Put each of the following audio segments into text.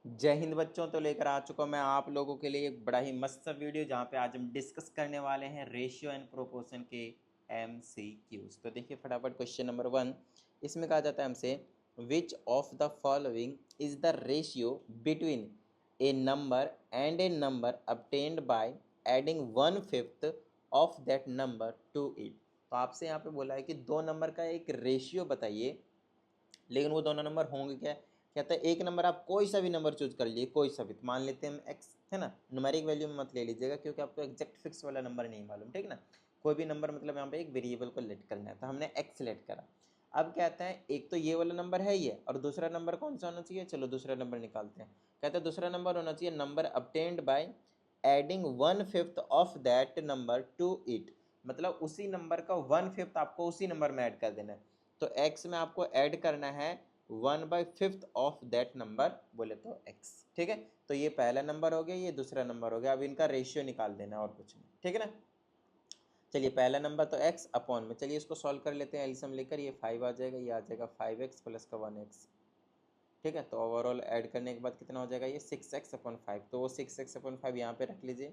जय हिंद बच्चों। तो लेकर आ चुका हूं मैं आप लोगों के लिए एक बड़ा ही मस्त सा वीडियो जहां पे आज हम डिस्कस करने वाले हैं रेशियो एंड प्रोपोर्शन के MCQs। तो देखिए फटाफट क्वेश्चन नंबर 1। इसमें कहा जाता है हमसे विच of the following is the ratio between A number and A number obtained by adding 1/5 of that number two it. तो आपसे यहाँ पे बोला है कि दो नंबर का एक रेशियो बताइए, लेकिन वो दोनों नंबर होंगे क्या। कहता है एक नंबर आप कोई सा भी नंबर चूज कर लीजिए, कोई सा भी। तो मान लेते हैं हम एक्स, है ना। न्यूमेरिक वैल्यू में मत ले लीजिएगा क्योंकि आपको एग्जैक्ट फिक्स वाला नंबर नहीं मालूम, ठीक ना। कोई भी नंबर मतलब यहाँ पे एक वेरिएबल को लेट करना है, तो हमने एक्स लेट करा। अब कहते हैं एक तो ये वाला नंबर है ये, और दूसरा नंबर कौन सा होना चाहिए। चलो दूसरा नंबर निकालते हैं। कहते हैं दूसरा नंबर होना चाहिए number obtained by adding 1/5 of that number two it. मतलब उसी नंबर का 1/5 आपको उसी नंबर में ऐड कर देना है। तो x में आपको ऐड करना है 1/5 ऑफ दैट नंबर, बोले तो x। ठीक है, तो ये पहला नंबर हो गया, ये दूसरा नंबर हो गया। अब इनका रेशियो निकाल देना है और कुछ नहीं, ठीक है ना। चलिए पहला नंबर तो x अपॉन में, चलिए इसको सॉल्व कर लेते हैं एलसीएम लेकर। ये 5 आ जाएगा, ये आ जाएगा 5x प्लस का 1x। ठीक है, तो ओवरऑल ऐड करने के बाद कितना हो जाएगा, ये 6x/5। तो वो 6x/5 यहाँ पे रख लीजिए।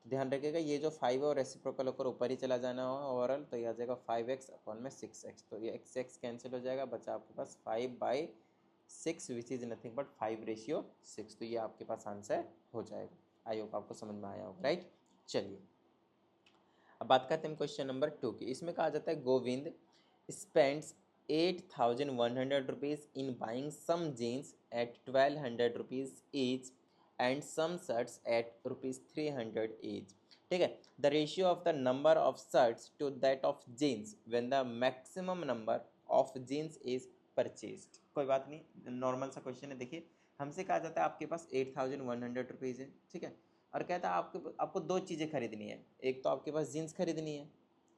तो ध्यान रखिएगा ये जो 5 है और रेसिप्रोकल होकर ऊपर ही चला जाना हो ओवरऑल, तो ये आ जाएगा 5x/6x। तो ये x कैंसिल हो जाएगा, बचा आपके पास 5/6 विच इज़ नथिंग बट 5/6। तो ये आपके पास आंसर हो जाएगा। आई होप आपको समझ में आया होगा, राइट। चलिए अब बात करते हैं क्वेश्चन नंबर 2 की। इसमें कहा जाता है Govind spends 8,100 rupees in buying some jeans at 1,200 rupees each and some shirts at ₹300 each. ठीक है, the ratio of the number of shirts to that of jeans when the maximum number of jeans is purchased. कोई बात नहीं, normal सा question है। देखिए हमसे कहा जाता है आपके पास 8,100 रुपीज़ है, ठीक है। और कहता है आपको दो चीज़ें खरीदनी है। एक तो आपके पास जीन्स खरीदनी है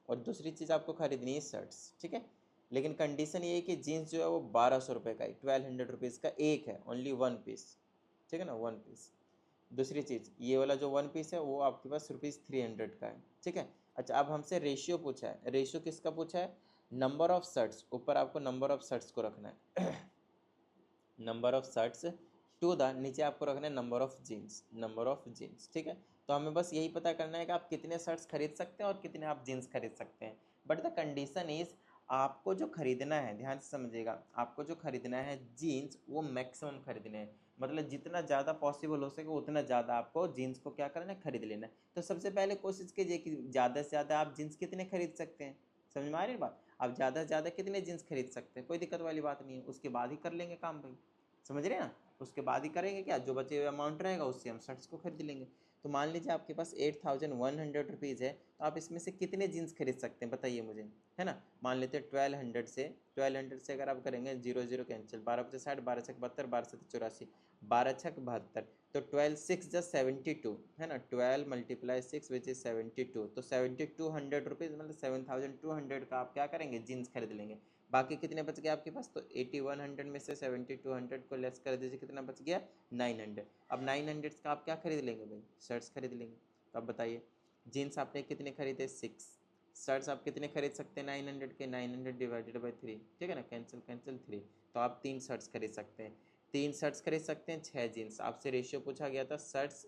और दूसरी चीज़ आपको खरीदनी है शर्ट्स, ठीक है। लेकिन कंडीशन ये है कि जीन्स जो है वो 1,200 रुपये का है, 1,200 रुपीज़ का एक है, ओनली वन पीस, ठीक है ना, वन पीस। दूसरी चीज़ ये वाला जो वन पीस है वो आपके पास ₹300 का है, ठीक है। अच्छा अब हमसे रेशियो पूछा है। रेशियो किसका पूछा है, नंबर ऑफ शर्ट्स। ऊपर आपको नंबर ऑफ शर्ट्स को रखना है number of shirts to the, नीचे आपको रखना है number of jeans, number of jeans, ठीक है। तो हमें बस यही पता करना है कि आप कितने शर्ट्स खरीद सकते हैं और कितने आप जीन्स खरीद सकते हैं। बट द कंडीशन इज आपको जो खरीदना है, ध्यान से समझिएगा, आपको जो खरीदना है जीन्स वो मैक्सिमम खरीदने हैं। मतलब जितना ज़्यादा पॉसिबल हो सके उतना ज़्यादा आपको जीन्स को क्या करना है, खरीद लेना है। तो सबसे पहले कोशिश कीजिए कि ज़्यादा से ज़्यादा आप जीन्स कितने खरीद सकते हैं। समझ में आ रही है बात। आप ज़्यादा से ज़्यादा कितने जीन्स खरीद सकते हैं, कोई दिक्कत वाली बात नहीं है। उसके बाद ही कर लेंगे काम भाई, समझ रहे हैं ना। उसके बाद ही करेंगे क्या, जो बचे हुए अमाउंट रहेगा उससे हम शर्ट्स को खरीद लेंगे। तो मान लीजिए आपके पास 8,100 रुपीज़ है, तो आप इसमें से कितने जीन्स खरीद सकते हैं बताइए मुझे, है ना। मान लेते हैं 1,200 से अगर आप करेंगे 0 0 कैंसिल, 12×5 = 60, 12×6 = 72, 12×7 = 84, 12×6 = 72। तो 12×6 = 72, है ना। 12 × 6 विच इज 72। तो 7,200 रुपीज़ मतलब 7,200 का आप क्या करेंगे, जीन्स खरीद लेंगे। बाकी कितने बच गए आपके पास, तो 8,100 में से 7,200 को लेस कर दीजिए, कितना बच गया 900। अब 900 का आप क्या खरीद लेंगे भाई, शर्ट्स खरीद लेंगे। तो अब बताइए जीन्स आपने कितने खरीदे 6, शर्ट्स आप कितने खरीद सकते हैं 900 के, 900 ÷ 3, ठीक है ना, कैंसिल कैंसिल 3। तो आप 3 शर्ट्स खरीद सकते हैं, 3 शर्ट्स खरीद सकते हैं, 6 जीन्स। आपसे रेशियो पूछा गया था शर्ट्स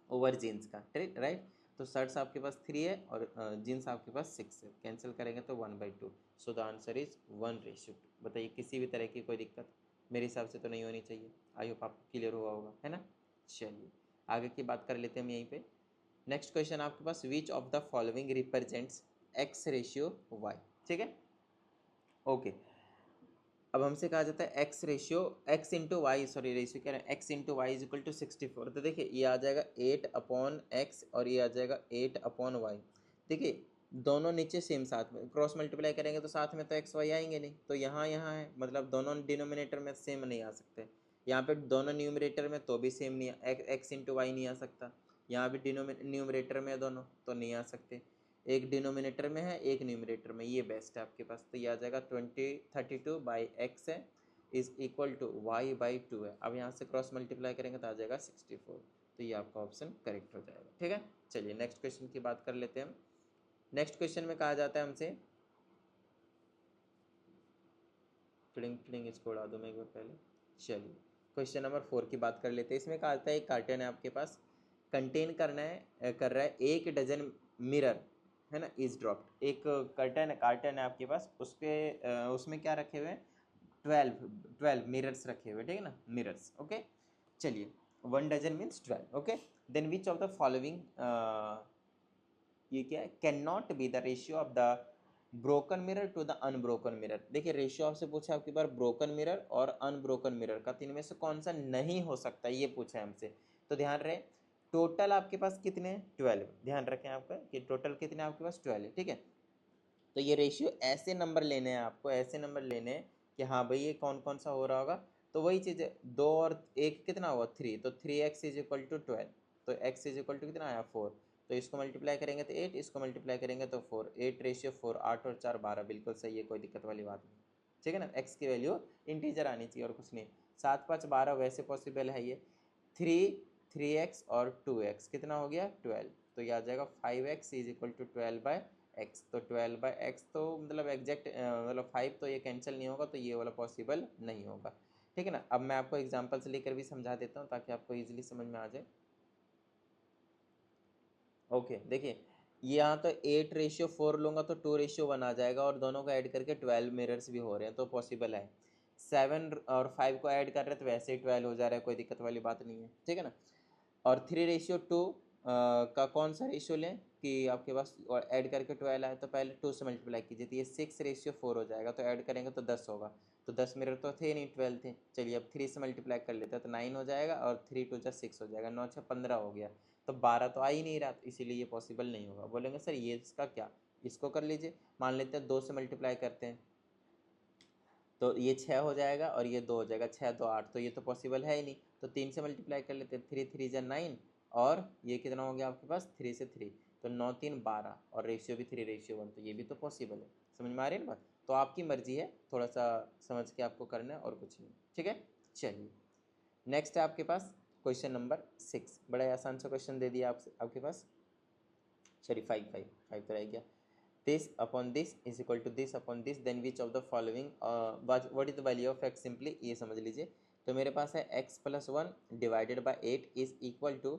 ओवर जीन्स का, राइट। तो शर्ट्स आपके पास 3 है और जीन्स आपके पास 6 है, कैंसिल करेंगे तो 1/2। So the answer is 1:2। बताइए किसी भी तरह की कोई दिक्कत मेरे हिसाब से तो नहीं होनी चाहिए। आई होप आपको क्लियर हुआ होगा, है ना। चलिए आगे की बात कर लेते हैं हम यहीं पे। नेक्स्ट क्वेश्चन आपके पास which of the following represents x/y, ठीक है। ओके, अब हमसे कहा जाता है x ratio, x into y, sorry ratio कह रहे हैं, x into y is equal to 64। तो देखिए ये आ जाएगा 8/x और ये आ जाएगा 8/y। देखिए दोनों नीचे सेम साथ में क्रॉस मल्टीप्लाई करेंगे तो साथ में तो एक्स वाई आएंगे नहीं, तो यहाँ यहाँ है, मतलब दोनों डिनोमिनेटर में सेम नहीं आ सकते। यहाँ पे दोनों न्यूमरेटर में तो भी सेम नहीं, एक्स इंटू वाई नहीं आ सकता। यहाँ भी न्यूमरेटर में दोनों तो नहीं आ सकते, एक डिनोमिनेटर में है एक न्यूमरेटर में, ये बेस्ट है आपके पास। तो ये आ जाएगा 32/x है इज इक्वल टू y/2 है। अब यहाँ से क्रॉस मल्टीप्लाई करेंगे तो आ जाएगा 64। तो ये आपका ऑप्शन करेक्ट हो जाएगा, ठीक है। चलिए नेक्स्ट क्वेश्चन की बात कर लेते हैं हम। नेक्स्ट क्वेश्चन में कहा जाता है हमसे, फिलिंग फिलिंग इसको उड़ा दो मैं एक बार पहले। चलिए क्वेश्चन नंबर 4 की बात कर लेते हैं। इसमें कहा जाता है एक कार्टन है आपके पास, कंटेन कर रहा है 1 डजन मिरर, है ना, इज ड्रॉप्ड। एक कार्टन है आपके पास, उसमें क्या रखे हुए हैं, 12 मिरर्स रखे हुए, ठीक है ना, मिरर्स। ओके, चलिए 1 dozen means 12। Okay, then which of the following, ये क्या है, can not be the ratio of the broken mirror to the unbroken mirror. देखिए रेशियो आपसे पूछा आपकी बार ब्रोकन मिरर और अनब्रोकन मिरर का, तीन में से कौन सा नहीं हो सकता ये पूछा है हमसे। तो ध्यान रहे, टोटल आपके पास कितने हैं, 12। ध्यान रखें आपका कि टोटल कितने आपके पास 12 है, ठीक है। तो ये रेशियो ऐसे नंबर लेने हैं आपको, ऐसे नंबर लेने हैं कि हाँ भाई ये कौन कौन सा हो रहा होगा। तो वही चीज़ है, 2 और 1 कितना हुआ, 3, तो 3x इज इक्वल टू 12, तो x इज इक्वल टू कितना आया, 4। तो इसको मल्टीप्लाई करेंगे तो 8, इसको मल्टीप्लाई करेंगे तो 4, 8 रेशियो 4, 8 और 4 12, बिल्कुल सही है, कोई दिक्कत वाली बात नहीं, ठीक है ना। x की वैल्यू इंटीजर आनी चाहिए और कुछ नहीं। 7 5 12 वैसे पॉसिबल है ये। 3x और 2x कितना हो गया, 12। तो ये आ जाएगा 5x is equal to 12/x। तो 12/x तो मतलब एग्जैक्ट मतलब 5 तो ये कैंसिल नहीं होगा, तो ये वाला पॉसिबल नहीं होगा, ठीक है ना। अब मैं आपको एग्जांपल से लेकर भी समझा देता हूँ ताकि आपको इजीली समझ में आ जाए। ओके देखिए, यहाँ तो 8:4 लूँगा तो 2:1 आ जाएगा, और दोनों को ऐड करके 12 मिरर्स भी हो रहे हैं, तो पॉसिबल है। 7 और 5 को ऐड कर रहे हैं तो वैसे ही 12 हो जा रहा है, कोई दिक्कत वाली बात नहीं है, ठीक है ना। और 3:2 का कौन सा रेशियो लें कि आपके पास, और ऐड करके 12 आए, तो पहले 2 से मल्टीप्लाई कीजिए, तो ये 6:4 हो जाएगा, तो ऐड करेंगे तो 10 होगा। तो 10 मिरर तो थे नहीं, 12 थे। चलिए अब 3 से मल्टीप्लाई कर लेते हैं, तो 9 हो जाएगा, और 3 2 जा 6 हो जाएगा, 9 6 15 हो गया। तो 12 तो आ ही नहीं रहा, तो इसीलिए ये पॉसिबल नहीं होगा। बोलेंगे सर ये इसका क्या, इसको कर लीजिए। मान लेते हैं 2 से मल्टीप्लाई करते हैं, तो ये 6 हो जाएगा और ये 2 हो जाएगा, 6 2 8, तो ये तो पॉसिबल है ही नहीं। तो 3 से मल्टीप्लाई कर लेते हैं, 3 3 जा 9, और ये कितना हो गया आपके पास, 3 से 3, तो 9 3 12, और रेशियो भी 3:1, तो ये भी तो पॉसिबल है। समझ में आ रही है ना बात। तो आपकी मर्जी है, थोड़ा सा समझ के आपको करना है और कुछ नहीं, ठीक है। चलिए नेक्स्ट है आपके पास क्वेश्चन नंबर 6, बड़ा ही आसान सा क्वेश्चन दे दिया आपसे आपके पास। सॉरी 5 तो रह गया। this upon this is equal to this upon this, then which of the following what is the value of x, simply ये समझ लीजिए। तो मेरे पास है x + 1 divided by 8 is equal to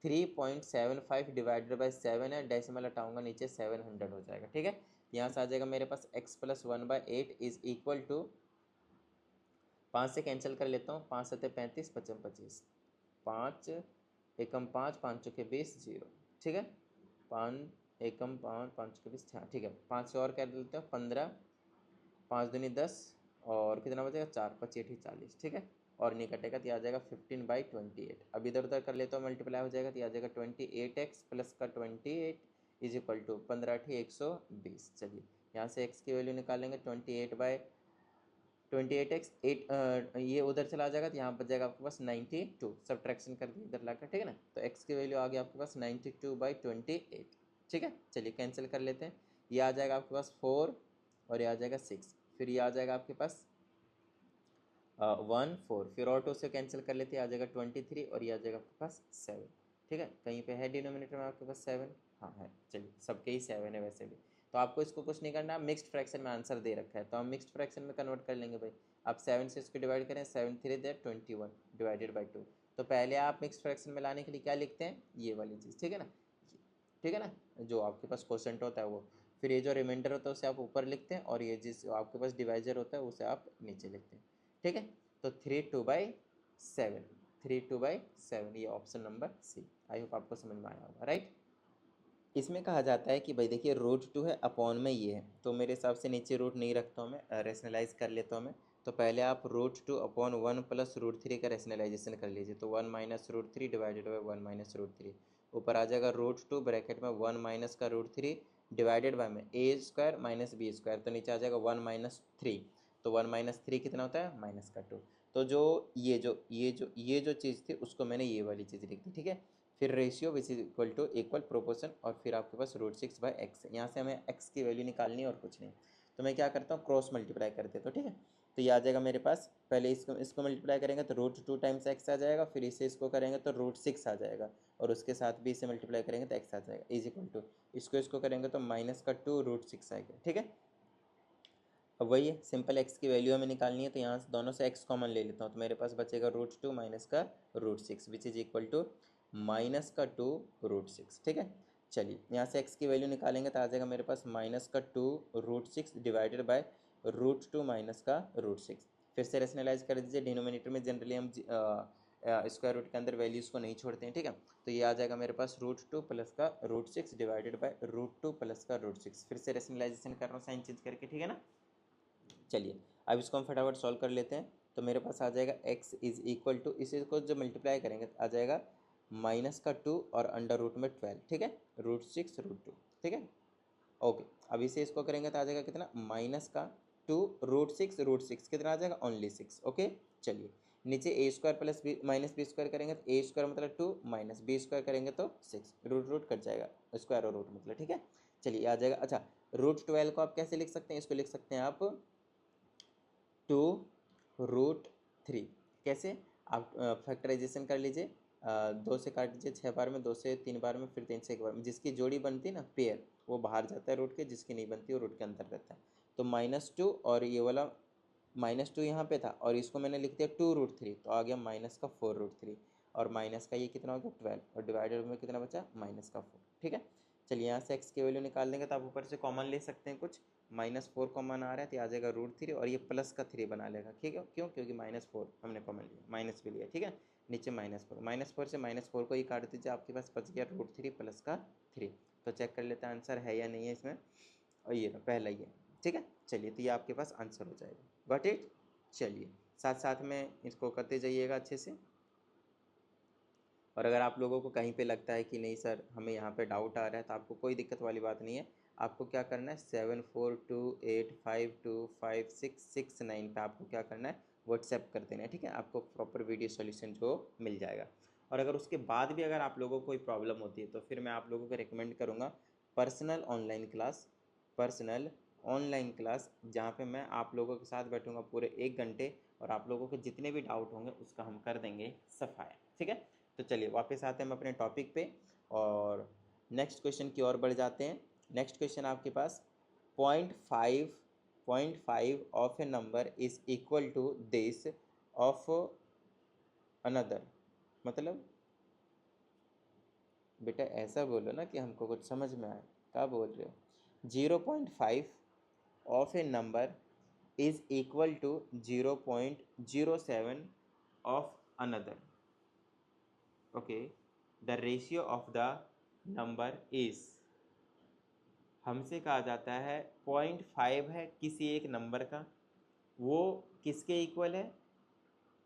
3.75 divided by 7 है, डेसिमल हटाऊंगा नीचे 700 हो जाएगा, ठीक है। यहाँ से आ जाएगा मेरे पास x + 1/8 इज इक्वल टू, 5 से कैंसिल कर लेता हूँ, 5 7 35 55 25, 5 एकम 5 5 चौके 20 0, ठीक है। 5 एकम 5 5 चौके 20, हाँ ठीक है। 5 से और कर लेते हैं 15, 5 दूनी 10, और कितना बचेगा 4 5 8 40, ठीक है। और नहीं कटेगा तो आ जाएगा 15/28। अब इधर उधर कर लेते हो मल्टीप्लाई हो जाएगा, तो आ जाएगा 28x प्लस का 28 इज इक्वल टू 15 8 120। चलिए यहाँ से x की वैल्यू निकालेंगे, 28x 8, ये उधर चला जाएगा तो यहाँ पर जाएगा आपके पास 92, सब्ट्रैक्शन करके इधर लाकर, ठीक है ना। तो x की वैल्यू आ गई आपके पास 92/28, ठीक है। चलिए कैंसिल कर लेते हैं, ये आ जाएगा आपके पास 4, और ये आ जाएगा 6, फिर ये आ जाएगा आपके पास 1 4, फिर और 2 से कैंसिल कर लेते हैं, आ जाएगा 23, और ये आ जाएगा आपके पास 7, ठीक है। कहीं पे है डिनोमिनेटर में आपके पास 7, हाँ है, चलिए सबके ही 7 है वैसे भी। तो आपको इसको कुछ नहीं करना, मिक्स्ड फ्रैक्शन में आंसर दे रखा है, तो हम मिक्स्ड फ्रैक्शन में कन्वर्ट कर लेंगे भाई। आप 7 से इसको डिवाइड करें, 7 3 दे 21 डिवाइडेड बाई 2। तो पहले आप मिक्स्ड फ्रैक्शन में लाने के लिए क्या लिखते हैं, ये वाली चीज़, ठीक है ना, ठीक है ना, जो आपके पास क्वोशंट होता है वो। फिर ये जो रिमाइंडर होता है उसे आप ऊपर लिखते हैं, और ये जिस आपके पास डिवाइजर होता है उसे आप नीचे लिखते हैं, ठीक है। तो 3 2/7, 3 2/7, ये option number C. I hope आपको समझ में आया होगा, राइट। इसमें कहा जाता है कि भाई देखिए √2 है, अपॉन में ये है, तो मेरे हिसाब से नीचे रूट नहीं रखता हूँ मैं, रेशनलाइज कर लेता हूँ मैं। तो पहले आप √2/1 प्लस √3 का रेशनलाइजेशन कर लीजिए, तो 1 माइनस √3 डिवाइडेड बाई 1 माइनस √3, ऊपर आ जाएगा √2 ब्रैकेट में 1 माइनस का √3 डिवाइडेड बाई में a² माइनस b², तो नीचे आ जाएगा 1 - 3, तो 1 - 3 कितना होता है, -2। तो ये जो चीज़ थी उसको मैंने ये वाली चीज़ लिख दी, ठीक है। फिर ratio which is equal to equal proportion, और फिर आपके पास √6/x है। यहाँ से हमें x की वैल्यू निकालनी है और कुछ नहीं। तो मैं क्या करता हूँ, क्रॉस मल्टीप्लाई कर देता हूँ, ठीक है। तो ये आ जाएगा मेरे पास, पहले इसको मल्टीप्लाई करेंगे तो √2 टाइम्स x आ जाएगा, फिर इसको करेंगे तो √6 आ जाएगा, और उसके साथ भी इसे मल्टीप्लाई करेंगे तो x आ जाएगा, इज इक्वल टू इसको करेंगे तो -2 √6 आएगा, ठीक है। अब वही है, सिंपल x की वैल्यू हमें निकालनी है, तो यहाँ से दोनों से x कॉमन ले लेता हूँ, तो मेरे पास बचेगा √2 माइनस का √6 which is equal to minus का 2 √6। ठीक है, चलिए यहाँ से x की वैल्यू निकालेंगे तो आ जाएगा मेरे पास माइनस का 2 √6 डिवाइडेड बाय √2 माइनस का √6। फिर से रेशनलाइज कर दीजिए, डिनोमिनेटर में जनरली हम स्क्वायर रूट के अंदर वैल्यूज़ को नहीं छोड़ते हैं। ठीक है, तो ये आ जाएगा मेरे पास √2 प्लस का √6 डिवाइडेड बाय √2 प्लस का √6। फिर से रेशनलाइजेशन कर रहा हूँ साइन चेंज करके, ठीक है ना। चलिए अब इसको हम फटाफट सॉल्व कर लेते हैं, तो मेरे पास आ जाएगा x इज इक्वल टू, इसी को जो मल्टीप्लाई करेंगे तो आ जाएगा माइनस का 2 और अंडर रूट में 12। ठीक है, √6 √2। ठीक है, ओके। अब इसे इसको करेंगे तो आ जाएगा कितना, माइनस का 2 √6 कितना आ जाएगा, ओनली 6। ओके, चलिए नीचे a square plus B minus B square करेंगे तो a स्क्वायर मतलब 2 माइनस बी स्क्वायर करेंगे तो 6, रूट रूट कट जाएगा, स्क्वायर और रूट मतलब। ठीक है, चलिए आ जाएगा। अच्छा, √12 को आप कैसे लिख सकते हैं, इसको लिख सकते हैं आप 2√3। कैसे, आप फैक्टराइजेशन कर लीजिए, 2 से काट दीजिए 6 बार में, 2 से 3 बार में, फिर 3 से 1 बार में। जिसकी जोड़ी बनती है ना पेयर, वो बाहर जाता है रूट के, जिसकी नहीं बनती वो रूट के अंदर रहता है। तो -2 और ये वाला -2 यहाँ पे था और इसको मैंने लिख दिया 2√3, तो आ गया माइनस का 4√3 और माइनस का ये कितना हो गया 12 और डिवाइडेड में कितना बचा, माइनस का 4। ठीक है, चलिए यहाँ से x की वैल्यू निकाल देंगे तो आप ऊपर से कॉमन ले सकते हैं कुछ, -4 कॉमन आ रहा है तो आ जाएगा √3 और ये प्लस का 3 बना लेगा। ठीक है, क्यों, क्योंकि -4 हमने कॉमन लिया, माइनस भी लिया। ठीक है, नीचे -4 से -4 को ही काट दीजिए, आपके पास बच गया √3 प्लस का 3। तो चेक कर लेते हैं आंसर है या नहीं है इसमें, और ये पहला ही है। ठीक है, चलिए तो ये आपके पास आंसर हो जाएगा। Got it. चलिए साथ साथ में इसको करते जाइएगा अच्छे से। और अगर आप लोगों को कहीं पे लगता है कि नहीं सर हमें यहाँ पे डाउट आ रहा है, तो आपको कोई दिक्कत वाली बात नहीं है। आपको क्या करना है, 7428525669 पे आपको क्या करना है, व्हाट्सएप कर देना है। ठीक है, आपको प्रॉपर वीडियो सॉल्यूशन जो मिल जाएगा। और अगर उसके बाद भी अगर आप लोगों को कोई प्रॉब्लम होती है तो फिर मैं आप लोगों को रिकमेंड करूँगा पर्सनल ऑनलाइन क्लास, जहाँ पे मैं आप लोगों के साथ बैठूंगा पूरे 1 घंटे और आप लोगों के जितने भी डाउट होंगे उसका हम कर देंगे सफाया। ठीक है, तो चलिए वापस आते हैं हम अपने टॉपिक पे और नेक्स्ट क्वेश्चन की ओर बढ़ जाते हैं। नेक्स्ट क्वेश्चन आपके पास 0.5 of a number is equal to this of another. मतलब बेटा ऐसा बोलो ना कि हमको कुछ समझ में आए, क्या बोल रहे हो। 0.5 of a number is equal to 0.07 of another. Okay, the ratio of the number is, हमसे कहा जाता है 0.5 है किसी एक नंबर का, वो किसके इक्वल है,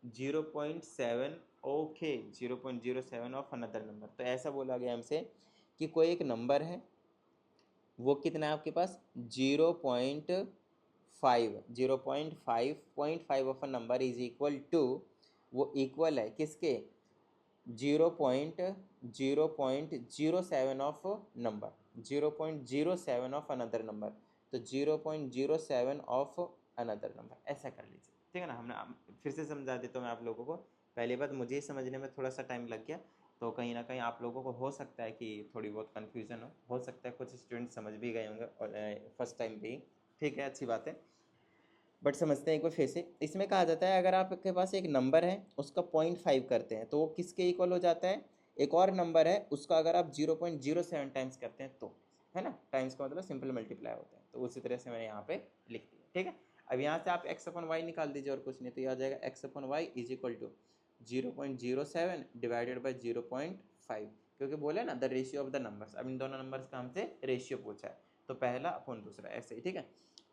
0.7। Okay, 0.07 of another number. तो ऐसा बोला गया हमसे कि कोई एक नंबर है, वो कितना है आपके पास 0.5 of a number is equal to, वो इक्वल है किसके, 0.07 of number, 0.07 of another number. तो 0.07 ऑफ अनदर नंबर, ऐसा कर लीजिए। ठीक है ना, हमने फिर से समझा देता हूँ मैं आप लोगों को। पहली बात मुझे समझने में थोड़ा सा टाइम लग गया, तो कहीं ना कहीं आप लोगों को हो सकता है कि थोड़ी बहुत कन्फ्यूज़न हो सकता है कुछ स्टूडेंट समझ भी गए होंगे और फर्स्ट टाइम भी। ठीक है, अच्छी बात है, बट समझते हैं एक बार फिर से। इसमें कहा जाता है अगर आपके पास एक नंबर है उसका 0.5 करते हैं तो वो किसके इक्वल हो जाता है, एक और नंबर है उसका अगर आप 0.07 टाइम्स करते हैं तो, है ना, टाइम्स का मतलब सिंपल मल्टीप्लाई होता है। तो उसी तरह से मैंने यहाँ पे लिख दिया। ठीक है, अब यहाँ से आप x/y निकाल दीजिए और कुछ नहीं, तो ये आ जाएगा x/y is equal to 0.07 divided by 0.5, क्योंकि बोले ना the ratio of the numbers. अब इन दोनों नंबर्स का हमसे रेशियो पूछा है, तो पहला अपन दूसरा ऐसे ही। ठीक है,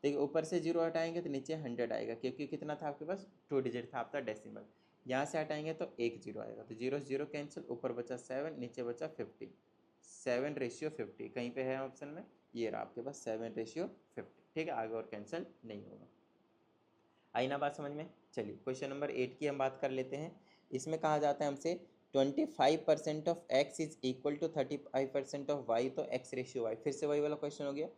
देखिए ऊपर से 0 हटाएंगे तो नीचे 100 आएगा, क्योंकि कितना था आपके पास 2 डिजिट था आपका डेसिमल। यहाँ से हटाएंगे तो 1 0 आएगा, तो 0 0 कैंसिल, ऊपर बचा 7, नीचे बचा 50, 7/50 कहीं पे है ऑप्शन में, ये रहा आपके पास 7/50। ठीक है, आगे और कैंसिल नहीं होगा। आई ना बात समझ में। चलिए क्वेश्चन नंबर 8 की हम बात कर लेते हैं। इसमें कहा जाता है हमसे 25% of x is equal to 35% of y, तो x/y। फिर से वही वाला क्वेश्चन हो गया,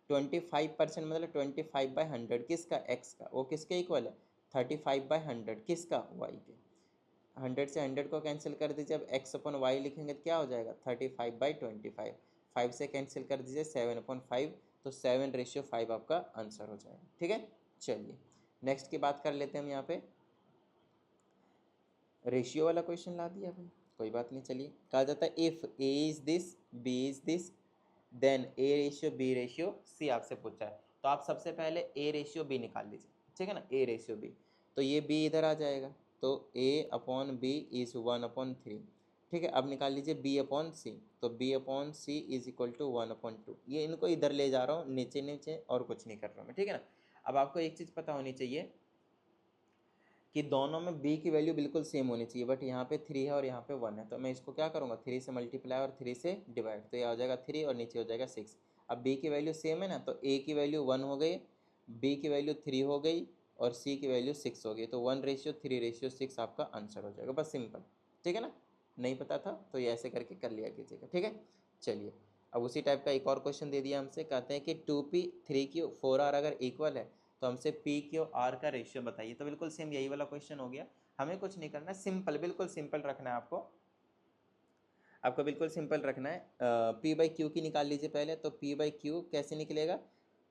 25% मतलब 25/100 किसका, x का, वो किसके इक्वल है 35/100 किसका, y के। 100 से 100 को कैंसिल कर दीजिए, अब x/y लिखेंगे तो क्या हो जाएगा 35/25, 5 से कैंसिल कर दीजिए 7/5, तो 7/5 आपका आंसर हो जाएगा। ठीक है, चलिए नेक्स्ट की बात कर लेते हैं हम यहाँ पे। रेशियो वाला क्वेश्चन ला दिया भाई, कोई बात नहीं। चलिए कहा जाता है if A is this B is this then A ratio B ratio C आपसे पूछा है, तो आप सबसे पहले ए रेशियो बी निकाल लीजिए, ठीक है ना। ए रेशियो बी, तो ये बी इधर आ जाएगा, तो ए अपॉन बी इज 1/3, ठीक है। अब निकाल लीजिए बी अपॉन सी, तो B upon C is equal to 1/2। ये इनको इधर ले जा रहा हूँ नीचे नीचे, और कुछ नहीं कर रहा हूँ मैं, ठीक है ना। अब आपको एक चीज़ पता होनी चाहिए कि दोनों में b की वैल्यू बिल्कुल सेम होनी चाहिए, बट यहाँ पे 3 है और यहाँ पे 1 है, तो मैं इसको क्या करूँगा 3 से मल्टीप्लाई और 3 से डिवाइड, तो ये हो जाएगा 3 और नीचे हो जाएगा 6। अब b की वैल्यू सेम है ना, तो a की वैल्यू 1 हो गई, b की वैल्यू 3 हो गई और c की वैल्यू 6 हो गई, तो 1:3:6 आपका आंसर हो जाएगा। बस सिंपल, ठीक है ना। नहीं पता था तो ये ऐसे करके कर लिया कीजिएगा, ठीक है। चलिए अब उसी टाइप का एक और क्वेश्चन दे दिया हमसे, कहते हैं कि 2p 3q 4r अगर इक्वल है तो हमसे पी क्यू आर का रेशियो बताइए। तो बिल्कुल सेम यही वाला क्वेश्चन हो गया, हमें कुछ नहीं करना है, सिंपल बिल्कुल सिंपल रखना है आपको बिल्कुल सिंपल रखना है। पी बाई क्यू की निकाल लीजिए पहले, तो पी बाई क्यू कैसे निकलेगा,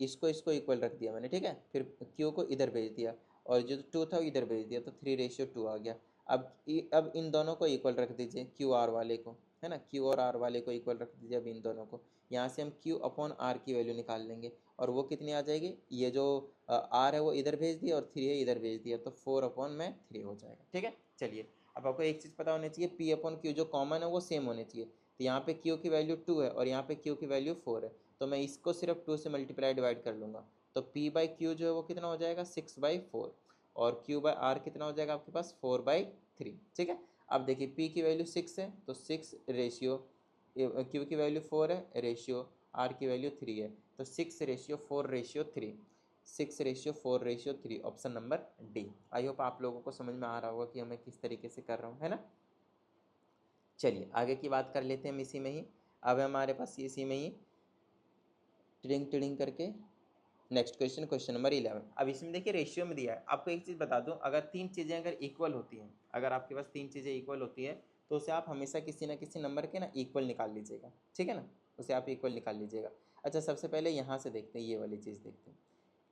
इसको इक्वल रख दिया मैंने, ठीक है। फिर क्यू को इधर भेज दिया और जो 2 था वो इधर भेज दिया, तो 3:2 आ गया। अब इन दोनों को इक्वल रख दीजिए, क्यू आर वाले को, है ना, क्यू और आर वाले को इक्वल रख दीजिए। अब इन दोनों को यहाँ से हम क्यू अपॉन आर की वैल्यू निकाल लेंगे, और वो कितनी आ जाएगी, ये जो आर है वो इधर भेज दिया और 3 है इधर भेज दिया, तो 4/3 हो जाएगा, ठीक है। चलिए अब आपको एक चीज़ पता होनी चाहिए, पी अपॉन क्यू जो कॉमन है वो सेम होने चाहिए, तो यहाँ पे क्यू की वैल्यू 2 है और यहाँ पे क्यू की वैल्यू 4 है, तो मैं इसको सिर्फ 2 से मल्टीप्लाई डिवाइड कर लूँगा, तो पी बाई क्यू जो है वो कितना हो जाएगा 6/4, और क्यू बाई आर कितना हो जाएगा आपके पास 4/3, ठीक है। अब देखिए पी की वैल्यू 6 है, तो 6 रेशियो, क्यू की वैल्यू 4 है रेशियो, आर की वैल्यू 3 है, तो 6:4:3, 6:4:3, option number D. I hope आप लोगों को समझ में आ रहा होगा कि मैं किस तरीके से कर रहा हूँ, है ना। चलिए आगे की बात कर लेते हैं हम इसी में ही। अब हमारे पास इसी में ही टिडिंग टिडिंग करके नेक्स्ट क्वेश्चन, क्वेश्चन नंबर 11। अब इसमें देखिए रेशियो में दिया है, आपको एक चीज़ बता दूं, अगर 3 चीज़ें अगर इक्वल होती हैं, अगर आपके पास 3 चीज़ें इक्वल होती है, तो उसे आप हमेशा किसी ना किसी नंबर के ना इक्वल निकाल लीजिएगा, ठीक है ना, उसे आप इक्वल निकाल लीजिएगा। अच्छा सबसे पहले यहाँ से देखते हैं, ये वाली चीज़ देखते हैं।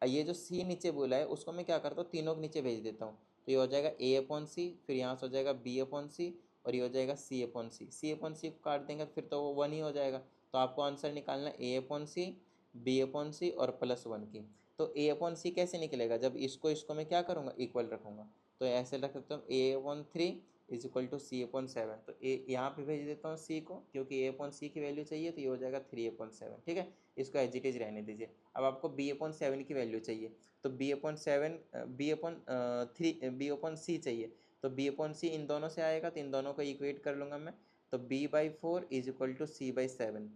ये जो सी नीचे बोला है उसको मैं क्या करता हूँ, तीनों के नीचे भेज देता हूँ, तो ये हो जाएगा ए अपॉन सी, फिर यहाँ से हो जाएगा बी अपॉन सी, और ये हो जाएगा सी अपॉन सी। सी अपॉन सी काट देंगे फिर तो वो 1 ही हो जाएगा, तो आपको आंसर निकालना है ए अपॉन सी, बी अपॉन सी और +1 की। तो ए अपॉन सी कैसे निकलेगा, जब इसको मैं क्या करूँगा इक्वल रखूँगा, तो ऐसे रख सकता हूँ A/3 is equal to C/7, तो ए यहाँ पे भेज देता हूँ सी को, क्योंकि A/C की वैल्यू चाहिए, तो ये हो जाएगा 3/7, ठीक है। इसको एज इट इज रहने दीजिए। अब आपको B/7 की वैल्यू चाहिए, तो B/7 B/C चाहिए, तो B/C इन दोनों से आएगा, तो इन दोनों को इक्वेट कर लूँगा मैं, तो B/4 is equal to C/7,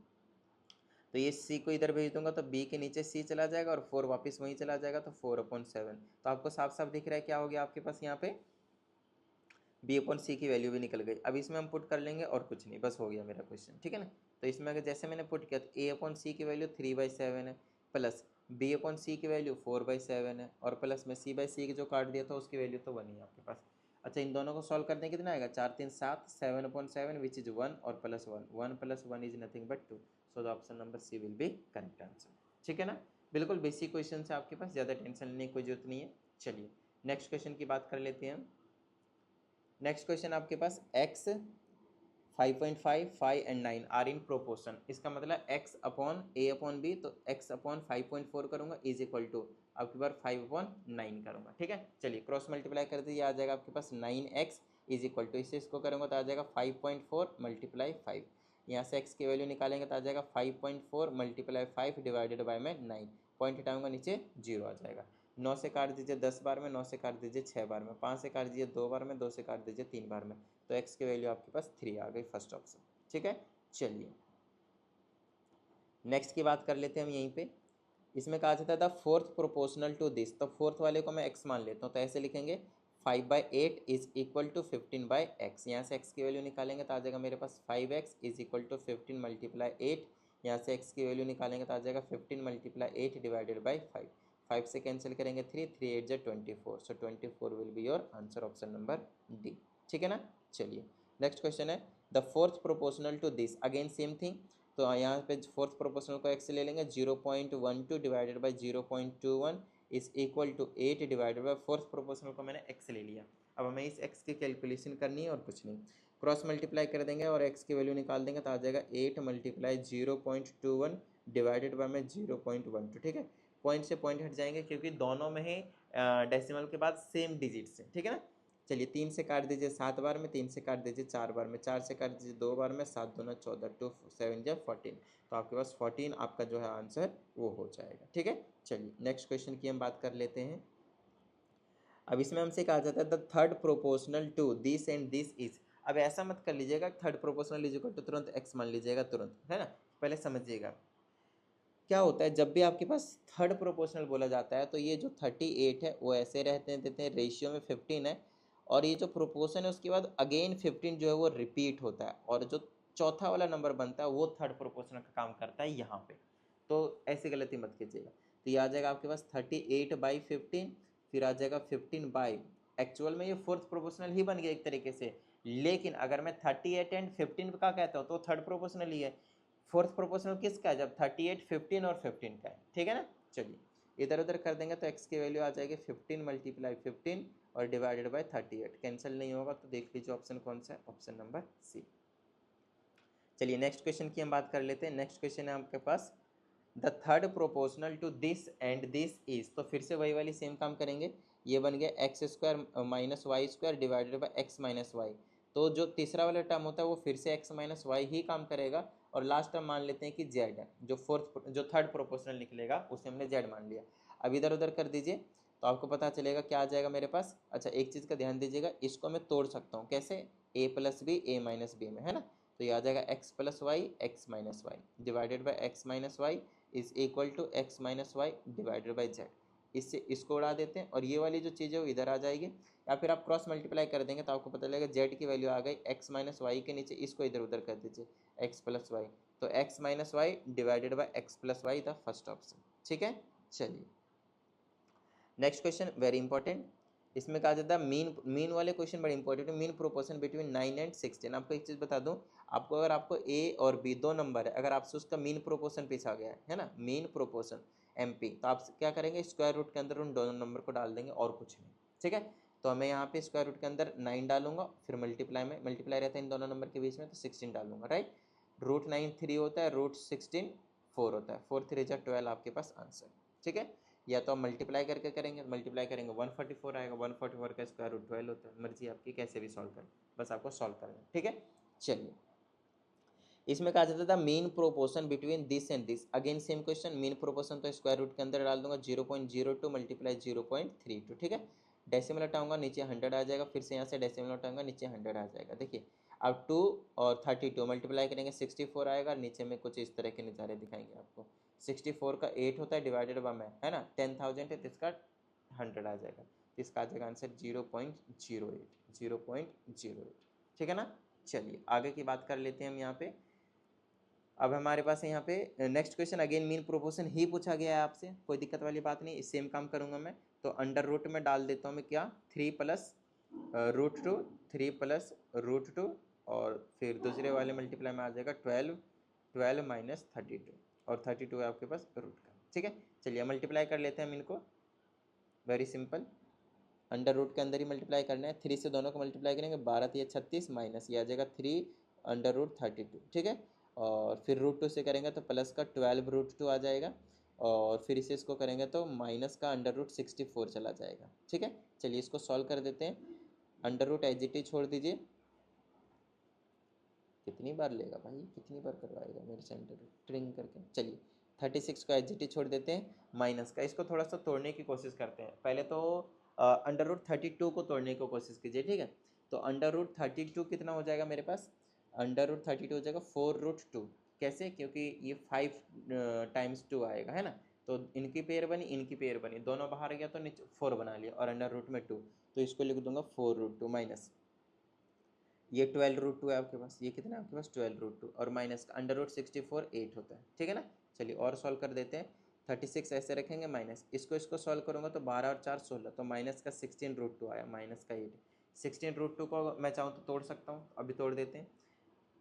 तो ये सी को इधर भेज दूंगा, तो बी के नीचे सी चला जाएगा और 4 वापस वहीं चला जाएगा, तो 4/7। तो आपको साफ साफ दिख रहा है क्या हो गया आपके पास यहाँ पे, B/C की वैल्यू भी निकल गई। अब इसमें हम पुट कर लेंगे और कुछ नहीं, बस हो गया मेरा क्वेश्चन, ठीक है ना। तो इसमें अगर जैसे मैंने पुट किया, तो A/C की वैल्यू 3/7 है, प्लस B/C की वैल्यू 4/7 है, और प्लस में C/C जो काट दिया था उसकी वैल्यू तो 1 ही है आपके पास। अच्छा इन दोनों को सॉल्व करने कितना आएगा, 4 3 7, 7/7 विच इज 1 और +1, 1 + 1 is nothing but 2, so the option number C will be correct answer, ठीक है ना। बिल्कुल बेसिक क्वेश्चन है आपके पास, ज़्यादा टेंशन लेने की कोई जरूरत नहीं है। चलिए नेक्स्ट क्वेश्चन की बात कर लेते हैं हम। नेक्स्ट क्वेश्चन आपके पास x 5.5 5 and 9 are in proportion, इसका मतलब x अपॉन A/B, तो x अपॉन 5.4 करूँगा इज इक्वल टू आपके पास 5/9 करूँगा, ठीक है। चलिए क्रॉस मल्टीप्लाई कर दीजिए, आ जाएगा आपके पास 9x इज इक्वल टू, इससे इसको करूँगा तो आ जाएगा 5.4 × 5, यहाँ से x की वैल्यू निकालेंगे तो आ जाएगा 5.4 × 5 डिवाइडेड बाय में 9, पॉइंट हटाऊंगा नीचे 0 आ जाएगा। 9 से काट दीजिए 10 बार में, 9 से काट दीजिए 6 बार में, 5 से काट दीजिए 2 बार में, 2 से काट दीजिए 3 बार में, तो x की वैल्यू आपके पास 3 आ गई, फर्स्ट ऑप्शन, ठीक है। चलिए नेक्स्ट की बात कर लेते हैं हम यहीं पे। इसमें कहा जाता है the fourth proportional to this, तो फोर्थ वाले को मैं x मान लेता हूँ, तो ऐसे लिखेंगे 5/8 इज इक्वल टू 15/x, यहाँ से x की वैल्यू निकालेंगे तो आ जाएगा मेरे पास 5x इज इक्वल टू 15 × 8, यहाँ से x की वैल्यू निकालेंगे तो आ जाएगा 15 × 8 डिवाइडेड बाई 5, 5 से कैंसिल करेंगे 3, 3 8 × 24, so 24 will be your answer, option number D, ठीक है ना। चलिए नेक्स्ट क्वेश्चन है the fourth proportional to this, again same thing, तो यहाँ पे फोर्थ प्रोपोर्शनल को x से ले लेंगे 0.12 divided by 0.21 is equal to 8 divided by fourth proportional को मैंने x ले लिया। अब हमें इस x की कैलकुलेशन करनी है और कुछ नहीं, क्रॉस मल्टीप्लाई कर देंगे और x की वैल्यू निकाल देंगे तो आ जाएगा 8 मल्टीप्लाई 0.21 डिवाइडेड बाय में 0.12। ठीक है, पॉइंट से पॉइंट हट जाएंगे क्योंकि दोनों में ही डेसिमल के बाद सेम डिजिट्स है। ठीक है ना, चलिए 3 से काट दीजिए 7 बार में, 3 से काट दीजिए 4 बार में, 4 से काट दीजिए 2 बार में, 7 दूना 14, 2 7 जा 14, तो आपके पास 14 आपका जो है आंसर वो हो जाएगा। ठीक है, चलिए नेक्स्ट क्वेश्चन की हम बात कर लेते हैं। अब इसमें हमसे कहा जाता है the third proportional to this and this is. अब ऐसा मत कर लीजिएगा third proportional is equal to तुरंत x मान लीजिएगा तुरंत, है ना, पहले समझिएगा क्या होता है। जब भी आपके पास थर्ड प्रोपोर्शनल बोला जाता है तो ये जो 38 है वो ऐसे रहते हैं, देते हैं, रेशियो में 15 है, और ये जो प्रोपोर्शन है उसके बाद अगेन 15 जो है वो रिपीट होता है, और जो चौथा वाला नंबर बनता है वो थर्ड प्रोपोर्शनल का काम करता है यहाँ पे। तो ऐसी गलती मत कीजिएगा। तो ये आ जाएगा आपके पास 38/15, फिर आ जाएगा 15 बाई, एक्चुअल में ये फोर्थ प्रोपोर्शनल ही बन गया एक तरीके से, लेकिन अगर मैं 38 एंड 15 का कहता हूँ तो थर्ड प्रोपोर्शनल ही है। फोर्थ प्रोपोर्शनल किसका है, जब 38, 15 और 15 का है। ठीक है ना, चलिए इधर उधर कर देंगे तो x की वैल्यू आ जाएगी 15 मल्टीप्लाई 15 और डिवाइडेड बाय 38, कैंसिल नहीं होगा तो देख लीजिए ऑप्शन कौन सा है, ऑप्शन नंबर सी। चलिए नेक्स्ट क्वेश्चन की हम बात कर लेते हैं। नेक्स्ट क्वेश्चन है आपके पास the third proportional to this and this is. तो फिर से वही वाली सेम काम करेंगे, ये बन गया X square minus Y square divided by X minus Y. तो जो तीसरा वाला टर्म होता है वो फिर से एक्स माइनस वाई ही काम करेगा, और लास्ट टर्म मान लेते हैं कि जेड है, जो थर्ड प्रोपोर्शनल निकलेगा उसे हमने जेड मान लिया। अब इधर उधर कर दीजिए तो आपको पता चलेगा क्या आ जाएगा मेरे पास। अच्छा एक चीज़ का ध्यान दीजिएगा, इसको मैं तोड़ सकता हूँ कैसे, A plus B A minus B में, है ना, तो ये आ जाएगा X plus Y X minus Y divided by X minus Y is equal to X minus Y divided by Z. इससे इसको उड़ा देते हैं और ये वाली जो चीज़ है वो इधर आ जाएगी, या फिर आप क्रॉस मल्टीप्लाई कर देंगे तो आपको पता लगेगा जेड की वैल्यू आ गई एक्स माइनस वाई के नीचे, इसको इधर उधर कर दीजिए एक्स प्लस वाई, तो X minus Y divided by X plus Y the first option. ठीक है, चलिए नेक्स्ट क्वेश्चन वेरी इंपॉर्टेंट। इसमें कहा जाता है मीन वाले क्वेश्चन बड़े इंपॉर्टेंट है, मीन प्रोपोर्शन बिटवीन 9 एंड 16। आपको एक चीज़ बता दूं, आपको अगर आपको ए और बी दो नंबर है, अगर आपसे उसका मीन प्रोपोर्शन पूछा गया है ना, मीन प्रोपोर्शन एमपी, तो आप क्या करेंगे, स्क्वायर रूट के अंदर उन दोनों नंबर को डाल देंगे और कुछ नहीं। ठीक है, तो मैं यहाँ पे स्क्वायर रूट के अंदर 9 डालूंगा, फिर मल्टीप्लाई रहता है इन दोनों नंबर के बीच में तो 16 डालूंगा, राइट। रूट 9 3 होता है, रूट 16 4 होता है, 4 3 12 आपके पास आंसर। ठीक है, या तो आप मल्टीप्लाई करके करेंगे, मल्टीप्लाई करेंगे 144 आएगा, 144 का स्क्वायर रूट 12 होता है, मर्जी आपकी कैसे भी सॉल्व करें, बस आपको सॉल्व करना है। ठीक है, चलिए इसमें कहा जाता था mean proportion between this and this, again same question, mean proportion तो स्क्वायर रूट के अंदर डाल दूंगा 0.02 मल्टीप्लाई 0.32। ठीक है, डेसिमल हटाऊंगा नीचे 100 आ जाएगा, फिर से यहाँ से डेसिमल हटाऊंगा नीचे 100 आ जाएगा। देखिए अब 2 और 32 मल्टीप्लाई करेंगे 64 आएगा, नीचे में कुछ इस तरह के नज़ारे दिखाएंगे आपको। 64 का 8 होता है डिवाइडेड बाय में, है ना, 10,000 है तो इसका 100 आ जाएगा, तो इसका आ जाएगा आंसर 0.08। ठीक है ना, चलिए आगे की बात कर लेते हैं हम यहाँ पे। अब हमारे पास है यहाँ पे next question, again mean proportion ही पूछा गया है आपसे, कोई दिक्कत वाली बात नहीं, सेम काम करूँगा मैं। तो अंडर रूट में डाल देता हूँ मैं क्या, 3 प्लस √2, 3 प्लस √2, और फिर दूसरे वाले मल्टीप्लाई में आ जाएगा 12 माइनस 32, और 32 है आपके पास रूट का। ठीक है, चलिए मल्टीप्लाई कर लेते हैं हम इनको, वेरी सिंपल, अंडर रूट के अंदर ही मल्टीप्लाई करना है, 3 से दोनों को मल्टीप्लाई करेंगे 12 या 36 माइनस ये आ जाएगा 3 अंडर रूट 32। ठीक है, और फिर √2 से करेंगे तो प्लस का 12 √2 आ जाएगा, और फिर इसे इसको करेंगे तो माइनस का अंडर रूट 64 चला जाएगा। ठीक है, चलिए इसको सॉल्व कर देते हैं, अंडर रूट एजिटी छोड़ दीजिए, कितनी बार लेगा भाई, कितनी बार करवाएगा मेरे से अंडर रूट ट्रिंग करके। चलिए 36 को एजिटी छोड़ देते हैं, माइनस का इसको थोड़ा सा तोड़ने की कोशिश करते हैं। पहले तो अंडर रूट 32 को तोड़ने की कोशिश कीजिए। ठीक है, तो अंडर रूट 32 कितना हो जाएगा मेरे पास, अंडर रूट 32 हो जाएगा 4√2। कैसे, क्योंकि ये 5 टाइम्स 2 आएगा, है ना, तो इनकी पेयर बनी, इनकी पेयर बनी, दोनों बाहर गया तो नीचे 4 बना लिया, और अंडर रूट में 2, तो इसको लिख दूंगा 4√2 माइनस ये 12√2 है आपके पास, ये कितना है आपके पास 12√2, और माइनस का अंडर रूट 64 8 होता है। ठीक है ना, चलिए और सॉल्व कर देते हैं, 36 ऐसे रखेंगे माइनस, इसको सॉल्व करूँगा तो 12 और 4 16, तो माइनस का 16√2 आया, माइनस का 8। 16√2 को मैं चाहूँ तो तोड़ सकता हूँ, अभी तोड़ देते हैं,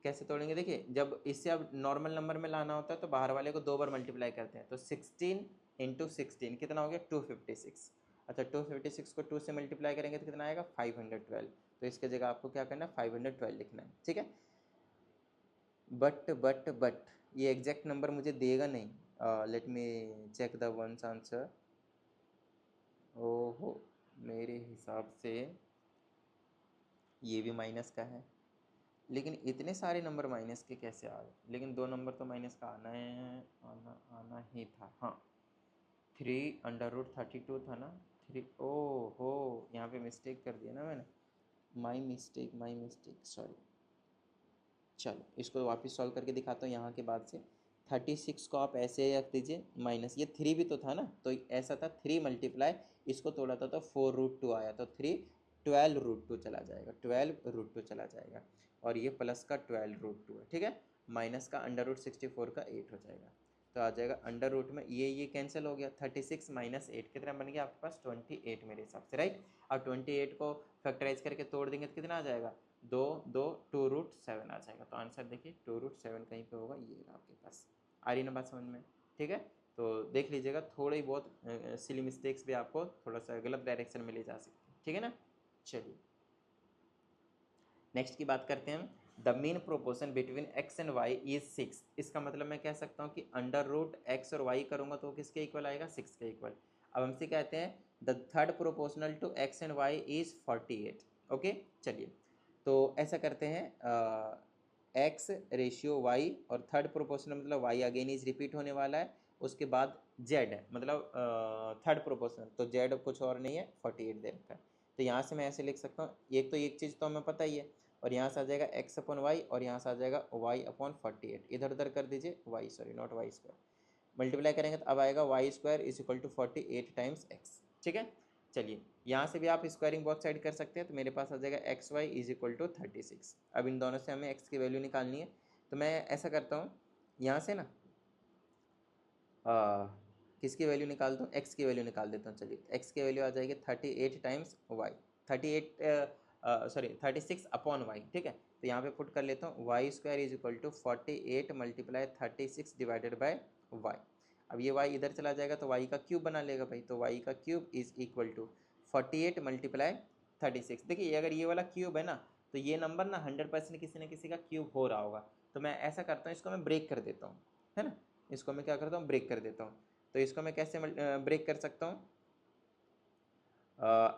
कैसे तोड़ेंगे, देखिए जब इससे अब नॉर्मल नंबर में लाना होता है तो बाहर वाले को 2 बार मल्टीप्लाई करते हैं, तो 16 इंटू 16 कितना हो गया 256। अच्छा 256 को 2 से मल्टीप्लाई करेंगे तो कितना आएगा 512। तो इसके जगह आपको क्या करना है 512 लिखना है, ठीक है। बट ये एग्जैक्ट नंबर मुझे देगा नहीं। Let me check the once answer. ओहो, मेरे हिसाब से ये भी माइनस का है, लेकिन इतने सारे नंबर माइनस के कैसे आ गए, लेकिन 2 नंबर तो माइनस का आना है, आना ही था। हाँ 3√32 था ना, 3। ओ हो, यहाँ पे मिस्टेक कर दिया ना मैंने, माई मिस्टेक सॉरी। चलो इसको वापस सॉल्व करके दिखाता हूँ। यहाँ के बाद से 36 को आप ऐसे रख दीजिए माइनस, ये 3 भी तो था ना, तो ऐसा था 3 मल्टीप्लाई, इसको तोड़ा था तो 4√2 आया, तो 3 12√2 चला जाएगा, 12√2 चला जाएगा, और ये प्लस का 12√2 है, ठीक है। माइनस का √64 का 8 हो जाएगा, तो आ जाएगा अंडर रूट में ये कैंसिल हो गया, 36 माइनस 8 कितना बन गया आपके पास 28 मेरे हिसाब से, राइट। अब 28 को फैक्टराइज करके तोड़ देंगे तो कितना आ जाएगा 2 2 2√7 आ जाएगा। तो आंसर देखिए 2√7 कहीं पे होगा, ये रहा आपके पास। आ रही ना बात समझ में, ठीक है। तो देख लीजिएगा थोड़ी बहुत सिली मिस्टेक्स भी आपको थोड़ा सा गलत डायरेक्शन में ले जा सकते हैं, ठीक है ना। चलिए नेक्स्ट की बात करते हैं। The mean proportion between x and y is 6। इसका मतलब मैं कह सकता हूँ कि √x और y करूँगा तो किसके इक्वल आएगा 6 के इक्वल। अब हमसे कहते हैं the third proportional to x and y is 48। Okay चलिए तो ऐसा करते हैं, x रेशियो y और थर्ड प्रोपोर्शनल मतलब y अगेन इज रिपीट होने वाला है, उसके बाद z है मतलब थर्ड प्रोपोर्शनल, तो z कुछ और नहीं है 48 दे रखा है। तो यहाँ से मैं ऐसे लिख सकता हूँ, एक तो एक चीज़ तो हमें पता ही है, और यहाँ से आ जाएगा x/y और यहाँ से आ जाएगा y/48, इधर उधर कर दीजिए y sorry not y², multiply करेंगे तो अब आएगा y² is equal to 48 times x, ठीक है। चलिए यहाँ से भी आप स्क्वायरिंग बोथ साइड कर सकते हैं, तो मेरे पास आ जाएगा xy इज इक्वल टू 36। अब इन दोनों से हमें x की वैल्यू निकालनी है, तो मैं ऐसा करता हूँ यहाँ से ना किसकी वैल्यू निकालता हूँ, x की वैल्यू निकाल देता हूँ। चलिए x की वैल्यू आ जाएगी 38 टाइम्स y, 36/y, ठीक है। तो यहाँ पे पुट कर लेता हूँ y² is equal to 48 multiply 36 divided by y। अब ये y इधर चला जाएगा तो y का क्यूब बना लेगा भाई, तो y का cube is equal to 48 multiply 36। देखिए अगर ये वाला क्यूब है ना, तो ये नंबर ना 100% किसी न किसी का क्यूब हो रहा होगा। तो मैं ऐसा करता हूँ, इसको मैं ब्रेक कर देता हूँ, है ना, इसको मैं क्या करता हूँ ब्रेक कर देता हूँ। तो इसको मैं कैसे ब्रेक कर सकता हूँ,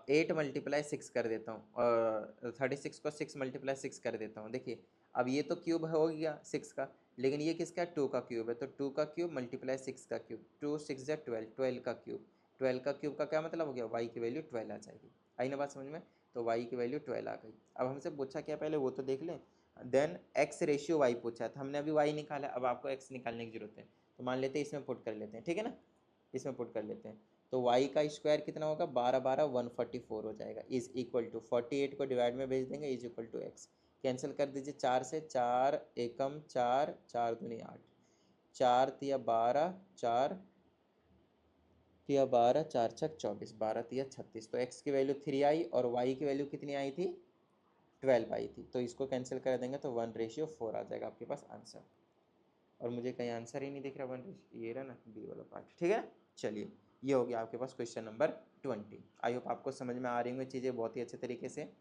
8 मल्टीप्लाई 6 कर देता हूँ, और 36 को 6 मल्टीप्लाई 6 कर देता हूँ। देखिए अब ये तो क्यूब हो गया 6 का, लेकिन ये किसका 2 का क्यूब है, तो 2 का क्यूब मल्टीप्लाई 6 का क्यूब, 2 6 या 12, 12 का क्यूब, 12 का क्यूब का क्या मतलब हो गया, y की वैल्यू 12 आ जाएगी। आई ना बात समझ में, तो y की वैल्यू 12 आ गई। अब हमसे पूछा क्या पहले वो तो देख लें, देन x रेशियो y पूछा था, हमने अभी y निकाला, अब आपको x निकालने की जरूरत है। तो मान लेते हैं इसमें पुट कर लेते हैं, ठीक है ना, इसमें पुट कर लेते हैं। तो y का स्क्वायर कितना होगा 12 144 हो जाएगा, इज इक्वल टू 48 को डिवाइड में भेज देंगे, is equal to x। Cancel कर दीजिए 4 से, 4 एकम 4, 4 दूनी 8, 4 तिया 12, 4 तिया 12, 4 छक 24, 12 तिया 36। तो x की वैल्यू 3 आई और y की वैल्यू कितनी आई थी 12 आई थी। तो इसको कैंसिल कर देंगे तो 1:4 आ जाएगा आपके पास आंसर। और मुझे कहीं आंसर ही नहीं दिख रहा 1, ये रहा ना बी वाला पार्ट, ठीक है। चलिए ये हो गया आपके पास क्वेश्चन नंबर 20। आई होप आपको समझ में आ रही होंगी चीज़ें बहुत ही अच्छे तरीके से।